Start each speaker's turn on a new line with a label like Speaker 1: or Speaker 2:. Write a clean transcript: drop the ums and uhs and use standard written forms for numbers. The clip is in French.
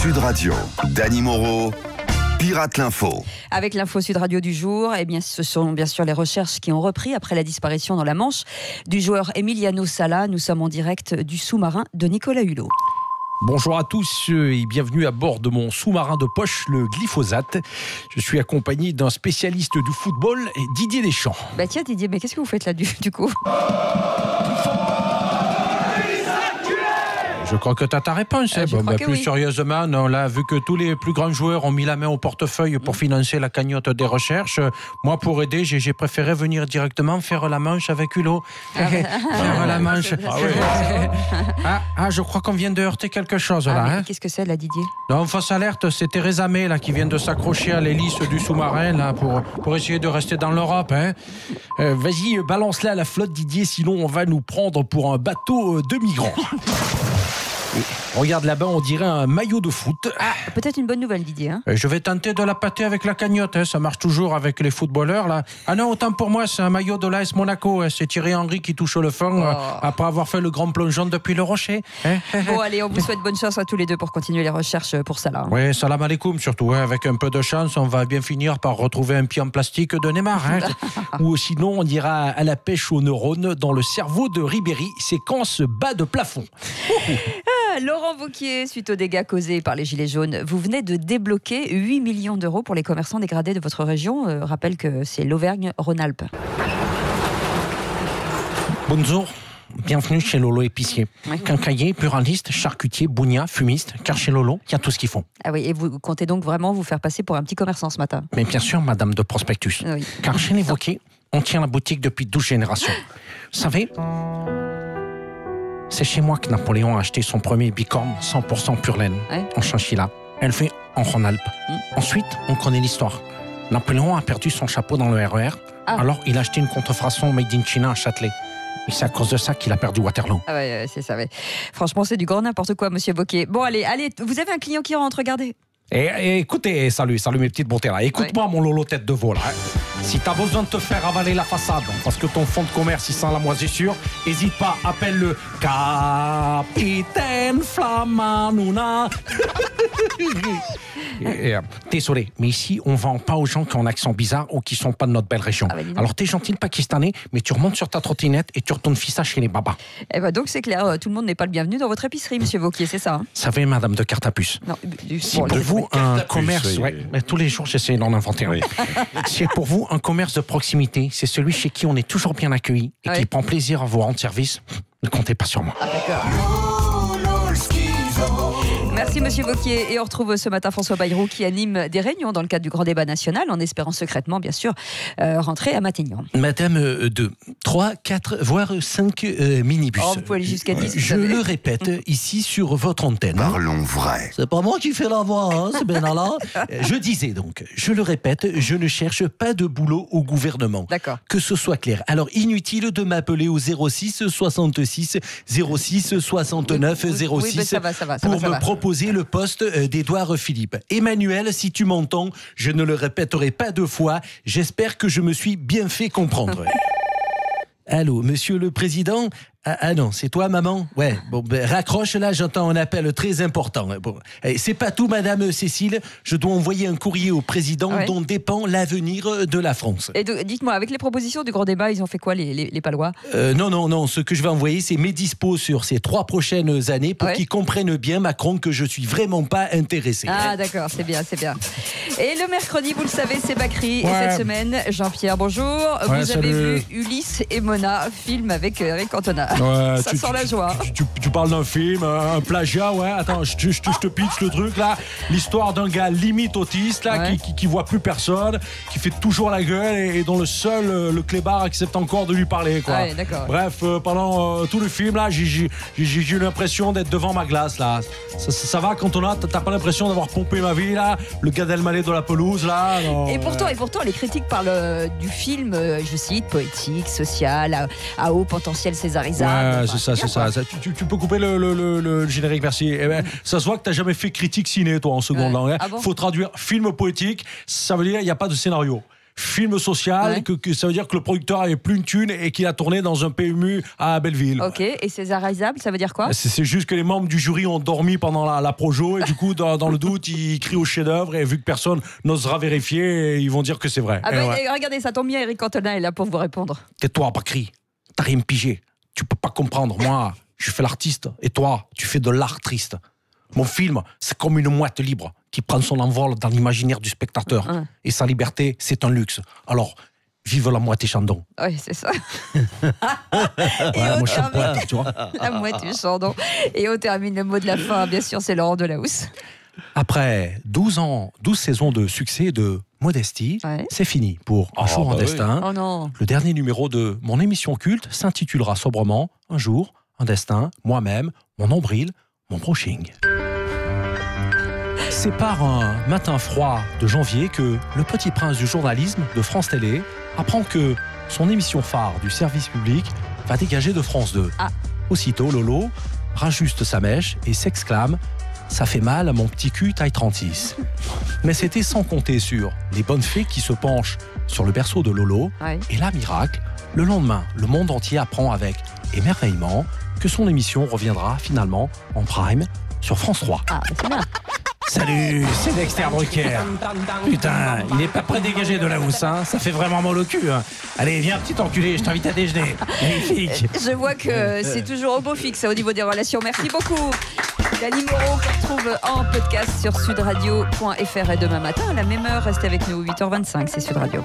Speaker 1: Sud Radio, Dany Moreau, Pirate l'Info.
Speaker 2: Avec l'info Sud Radio du jour, eh bien, ce sont bien sûr les recherches qui ont repris après la disparition dans la Manche du joueur Emiliano Sala. Nous sommes en direct du sous-marin de Nicolas Hulot.
Speaker 3: Bonjour à tous et bienvenue à bord de mon sous-marin de poche, le glyphosate. Je suis accompagné d'un spécialiste du football, Didier Deschamps.
Speaker 2: Bah tiens Didier, mais qu'est-ce que vous faites là du coup ?
Speaker 3: Je crois que tu as ta réponse. Plus sérieusement, non, là, vu que tous les plus grands joueurs ont mis la main au portefeuille pour financer la cagnotte des recherches, moi, pour aider, j'ai préféré venir directement faire la manche avec Hulot. Faire la manche. Je crois qu'on vient de heurter quelque chose là.
Speaker 2: Qu'est-ce que c'est là, Didier ?
Speaker 3: Non, fausse alerte, c'est Theresa May là, qui vient de s'accrocher à l'hélice du sous-marin là, pour essayer de rester dans l'Europe. Vas-y, balance-la à la flotte, Didier, sinon on va nous prendre pour un bateau de migrants. Regarde là-bas, on dirait un maillot de foot.
Speaker 2: Peut-être une bonne nouvelle, Didier.
Speaker 3: Je vais tenter de la pâter avec la cagnotte. Ça marche toujours avec les footballeurs là. Ah non, autant pour moi, c'est un maillot de l'AS Monaco. C'est Thierry Henry qui touche le fond après avoir fait le grand plongeon depuis le rocher.
Speaker 2: Bon, allez, on vous souhaite bonne chance à tous les deux pour continuer les recherches pour Salah.
Speaker 3: Oui, salam alaikum surtout. Avec un peu de chance, on va bien finir par retrouver un pied en plastique de Neymar. Ou sinon, on ira à la pêche aux neurones dans le cerveau de Ribéry. Séquence bas de plafond.
Speaker 2: Laurent Wauquiez, suite aux dégâts causés par les Gilets jaunes, vous venez de débloquer 8 millions d'euros pour les commerçants dégradés de votre région. Rappelle que c'est l'Auvergne-Rhône-Alpes.
Speaker 3: Bonjour, bienvenue chez Lolo épicier. Quincaillier, pluraliste, charcutier, bougna, fumiste, car chez Lolo, il y a tout ce qu'il faut.
Speaker 2: Ah oui, et vous comptez donc vraiment vous faire passer pour un petit commerçant ce matin ?
Speaker 3: Mais bien sûr, madame de prospectus.
Speaker 2: Oui.
Speaker 3: Car chez les Wauquiez, on tient la boutique depuis 12 générations. Vous savez, c'est chez moi que Napoléon a acheté son premier bicorne 100% pure laine, en chinchilla, élevé en Rhône-Alpes. Ensuite, on connaît l'histoire. Napoléon a perdu son chapeau dans le RER, alors il a acheté une contrefaçon made in China à Châtelet. Et c'est à cause de ça qu'il a perdu Waterloo.
Speaker 2: Ah ouais, c'est ça, ouais. Franchement, c'est du grand n'importe quoi, monsieur Wauquiez. Bon, allez, vous avez un client qui rentre, regardez.
Speaker 3: Et écoutez, salut mes petites beautés là. Écoute-moi mon Lolo tête de veau là. Si t'as besoin de te faire avaler la façade parce que ton fonds de commerce il sent la moisissure, hésite pas, appelle le Capitaine Flamanuna. Désolé, mais ici on vend pas aux gens qui ont un accent bizarre ou qui sont pas de notre belle région. Alors t'es gentil le Pakistanais, mais tu remontes sur ta trottinette et tu retournes fissa chez les babas.
Speaker 2: Eh ben donc c'est clair, tout le monde n'est pas le bienvenu dans votre épicerie, monsieur Wauquiez, c'est ça ?
Speaker 3: Savez, madame de carte à puce.
Speaker 2: Non,
Speaker 3: si pour vous un commerce, mais tous les jours j'essaie d'en inventer un. C'est pour vous un commerce de proximité, c'est celui chez qui on est toujours bien accueilli et qui prend plaisir à vous rendre service. Ne comptez pas sur moi.
Speaker 2: D'accord. Merci monsieur Wauquiez et on retrouve ce matin François Bayrou qui anime des réunions dans le cadre du grand débat national en espérant secrètement bien sûr rentrer à Matignon.
Speaker 3: Madame 2, 3, 4 voire 5 minibus.
Speaker 2: Vous pouvez aller jusqu'à 10.
Speaker 3: Je le répète ici sur votre antenne.
Speaker 1: Parlons vrai.
Speaker 3: C'est pas moi qui fais la voix, c'est Benalla. Je disais donc, je le répète, je ne cherche pas de boulot au gouvernement.
Speaker 2: D'accord.
Speaker 3: Que ce soit clair. Alors inutile de m'appeler au 06 66 06 69 06
Speaker 2: ça va,
Speaker 3: pour me proposer le poste d'Édouard Philippe. Emmanuel, si tu m'entends, je ne le répéterai pas 2 fois. J'espère que je me suis bien fait comprendre. Allô, monsieur le président ? Ah non, c'est toi, maman ? Ouais, bon, raccroche là, j'entends un appel très important. Bon, c'est pas tout, madame Cécile. Je dois envoyer un courrier au président dont dépend l'avenir de la France.
Speaker 2: Et dites-moi, avec les propositions du grand débat, ils ont fait quoi, les Palois ?
Speaker 3: Non. Ce que je vais envoyer, c'est mes dispos sur ces 3 prochaines années pour qu'ils comprennent bien, Macron, que je suis vraiment pas intéressé.
Speaker 2: Ah, d'accord, c'est bien. Et le mercredi, vous le savez, c'est Bakri. Et cette semaine, Jean-Pierre, bonjour. Vous avez vu Ulysse et Mona, film avec Eric Cantona. Ça sent la joie.
Speaker 3: Tu parles d'un film, un plagiat, Attends, je te pitch le truc là. L'histoire d'un gars limite autiste là, qui voit plus personne, qui fait toujours la gueule et dont le clébard accepte encore de lui parler, quoi.
Speaker 2: Ouais, d'accord.
Speaker 3: Bref, pendant tout le film là, j'ai eu l'impression d'être devant ma glace là. Ça va, Cantona, t'as pas l'impression d'avoir pompé ma vie là, le Gad Elmaleh de la pelouse là. Non,
Speaker 2: et pourtant, les critiques parlent du film, je cite, poétique, social, à haut potentiel césarisable.
Speaker 3: C'est ça. Tu peux couper le générique, merci. Ça se voit que t'as jamais fait critique ciné, toi, en seconde langue.
Speaker 2: Ah bon ?
Speaker 3: Faut traduire film poétique, ça veut dire il n'y a pas de scénario. film social, que ça veut dire que le producteur avait plus une thune et qu'il a tourné dans un PMU à Belleville.
Speaker 2: Ok, et césarisable, ça veut dire quoi?
Speaker 3: C'est juste que les membres du jury ont dormi pendant la projo et du coup, dans le doute, ils crient au chef-d'œuvre et vu que personne n'osera vérifier, ils vont dire que c'est vrai.
Speaker 2: Ah regardez, ça tombe bien, Eric Cantona est là pour vous répondre.
Speaker 3: Tais-toi, Bakri, t'as rien pigé. Tu peux pas comprendre, moi, je fais l'artiste et toi, tu fais de l'art triste. Mon film, c'est comme une mouette libre qui prend son envol dans l'imaginaire du spectateur. Et sa liberté, c'est un luxe. Alors, vive la mouette et Chandon.
Speaker 2: Oui, c'est ça.
Speaker 3: Moi, je suis un poète, tu vois.
Speaker 2: La mouette et Chandon. Et on termine le mot de la fin, bien sûr, c'est Laurent Delahousse.
Speaker 3: Après 12 saisons de succès et de modestie, c'est fini pour Un jour, un destin.
Speaker 2: Oh non.
Speaker 3: Le dernier numéro de mon émission culte s'intitulera sobrement Un jour, un destin, moi-même, mon nombril, mon brushing. C'est par un matin froid de janvier que le petit prince du journalisme de France Télé apprend que son émission phare du service public va dégager de France 2. Aussitôt, Lolo rajuste sa mèche et s'exclame « Ça fait mal à mon petit cul taille 36 ». Mais c'était sans compter sur les bonnes fées qui se penchent sur le berceau de Lolo. Et là, miracle, le lendemain, le monde entier apprend avec émerveillement que son émission reviendra finalement en prime sur France 3.
Speaker 2: C'est bien.
Speaker 3: Salut, c'est Dexter Drucker. Putain, il n'est pas prêt de dégager de la housse, hein. Ça fait vraiment mal au cul. Hein. Allez, viens, petit enculé, je t'invite à déjeuner. Magnifique.
Speaker 2: Je vois que c'est toujours au beau fixe au niveau des relations. Merci beaucoup. Dany Moreau, qu'on retrouve en podcast sur sudradio.fr. Et demain matin, à la même heure, restez avec nous, 8h25, c'est Sud Radio.